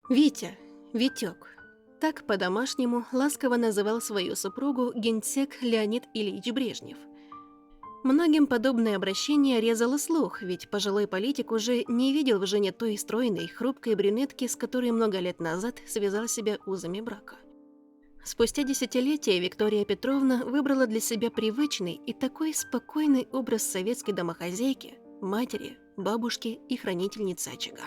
Витя, Витёк. Так по-домашнему ласково называл свою супругу генсек Леонид Ильич Брежнев. Многим подобное обращение резало слух, ведь пожилой политик уже не видел в жене той стройной, хрупкой брюнетки, с которой много лет назад связал себя узами брака. Спустя десятилетия Виктория Петровна выбрала для себя привычный и такой спокойный образ советской домохозяйки, матери, бабушки и хранительницы очага.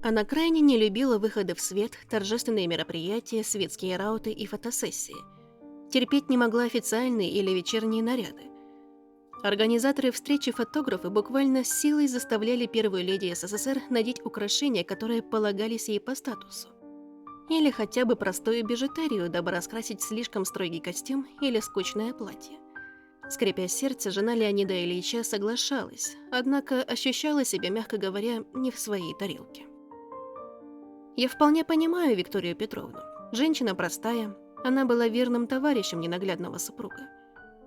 Она крайне не любила выходы в свет, торжественные мероприятия, светские рауты и фотосессии. Терпеть не могла официальные или вечерние наряды. Организаторы встречи фотографы буквально силой заставляли первую леди СССР надеть украшения, которые полагались ей по статусу. Или хотя бы простую бижутерию, дабы раскрасить слишком строгий костюм или скучное платье. Скрипя сердце, жена Леонида Ильича соглашалась, однако ощущала себя, мягко говоря, не в своей тарелке. Я вполне понимаю Викторию Петровну. Женщина простая, она была верным товарищем ненаглядного супруга.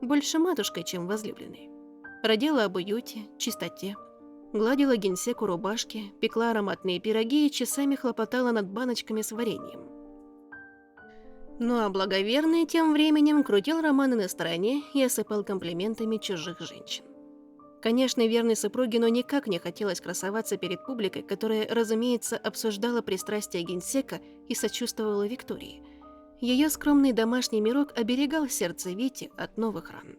Больше матушкой, чем возлюбленной. Родила об уюте, чистоте. Гладила генсеку рубашки, пекла ароматные пироги и часами хлопотала над баночками с вареньем. Ну а благоверный тем временем крутил романы на стороне и осыпал комплиментами чужих женщин. Конечно, верной супруге, но никак не хотелось красоваться перед публикой, которая, разумеется, обсуждала пристрастия генсека и сочувствовала Виктории. Ее скромный домашний мирок оберегал сердце Вити от новых ран.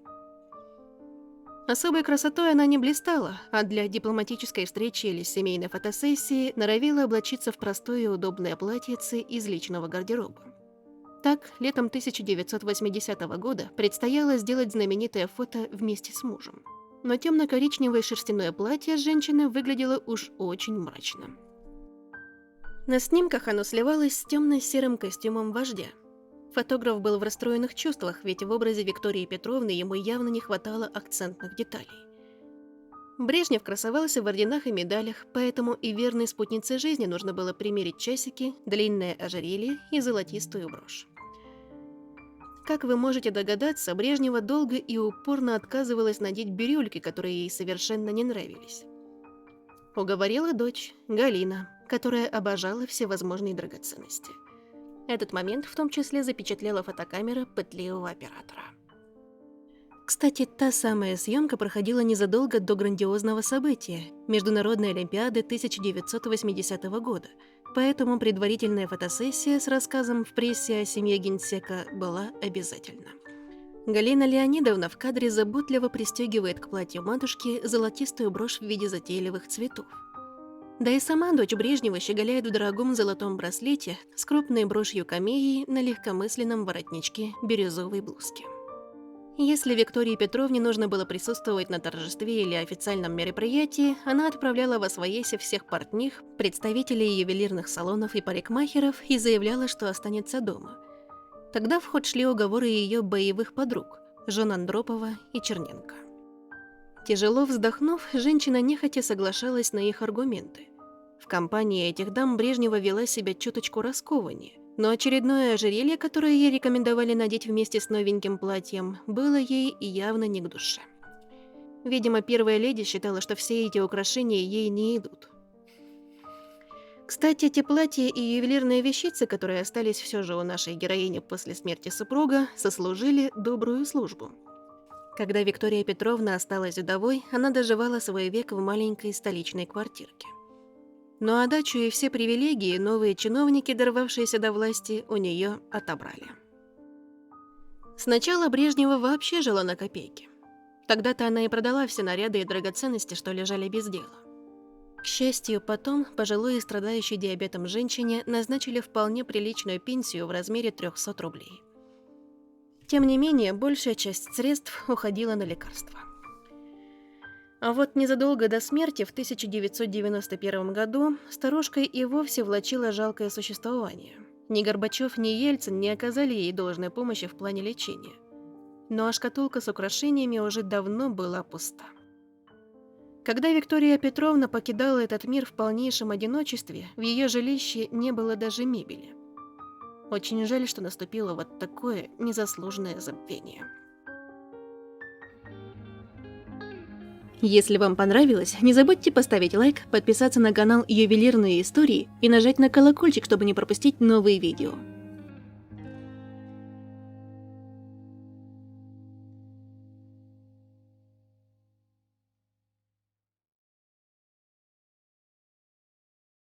Особой красотой она не блистала, а для дипломатической встречи или семейной фотосессии норовила облачиться в простое и удобное платьице из личного гардероба. Так, летом 1980 года предстояло сделать знаменитое фото вместе с мужем. Но темно-коричневое шерстяное платье женщины выглядело уж очень мрачно. На снимках оно сливалось с темно-серым костюмом вождя. Фотограф был в расстроенных чувствах, ведь в образе Виктории Петровны ему явно не хватало акцентных деталей. Брежнев красовался в орденах и медалях, поэтому и верной спутнице жизни нужно было примерить часики, длинное ожерелье и золотистую брошь. Как вы можете догадаться, Брежнева долго и упорно отказывалась надеть бирюльки, которые ей совершенно не нравились. Уговорила дочь, Галина, которая обожала всевозможные драгоценности. Этот момент в том числе запечатлела фотокамера пытливого оператора. Кстати, та самая съемка проходила незадолго до грандиозного события – Международной Олимпиады 1980 года, поэтому предварительная фотосессия с рассказом в прессе о семье генсека была обязательна. Галина Леонидовна в кадре заботливо пристегивает к платью матушки золотистую брошь в виде затейливых цветов. Да и сама дочь Брежнева щеголяет в дорогом золотом браслете с крупной брошью-камеей на легкомысленном воротничке бирюзовой блузки. Если Виктории Петровне нужно было присутствовать на торжестве или официальном мероприятии, она отправляла восвояси всех портних, представителей ювелирных салонов и парикмахеров и заявляла, что останется дома. Тогда в ход шли уговоры ее боевых подруг – жен Андропова и Черненко. Тяжело вздохнув, женщина нехотя соглашалась на их аргументы. В компании этих дам Брежнева вела себя чуточку раскованнее, но очередное ожерелье, которое ей рекомендовали надеть вместе с новеньким платьем, было ей явно не к душе. Видимо, первая леди считала, что все эти украшения ей не идут. Кстати, эти платья и ювелирные вещицы, которые остались все же у нашей героини после смерти супруга, сослужили добрую службу. Когда Виктория Петровна осталась вдовой, она доживала свой век в маленькой столичной квартирке. Ну а дачу и все привилегии новые чиновники, дорвавшиеся до власти, у нее отобрали. Сначала Брежнева вообще жила на копейки. Тогда-то она и продала все наряды и драгоценности, что лежали без дела. К счастью, потом пожилой и страдающей диабетом женщине назначили вполне приличную пенсию в размере 300 рублей. Тем не менее, большая часть средств уходила на лекарства. А вот незадолго до смерти в 1991 году старушка и вовсе влачила жалкое существование. Ни Горбачев, ни Ельцин не оказали ей должной помощи в плане лечения. Ну а шкатулка с украшениями уже давно была пуста. Когда Виктория Петровна покидала этот мир в полнейшем одиночестве, в ее жилище не было даже мебели. Очень жаль, что наступило вот такое незаслуженное забвение. Если вам понравилось, не забудьте поставить лайк, подписаться на канал Ювелирные истории и нажать на колокольчик, чтобы не пропустить новые видео.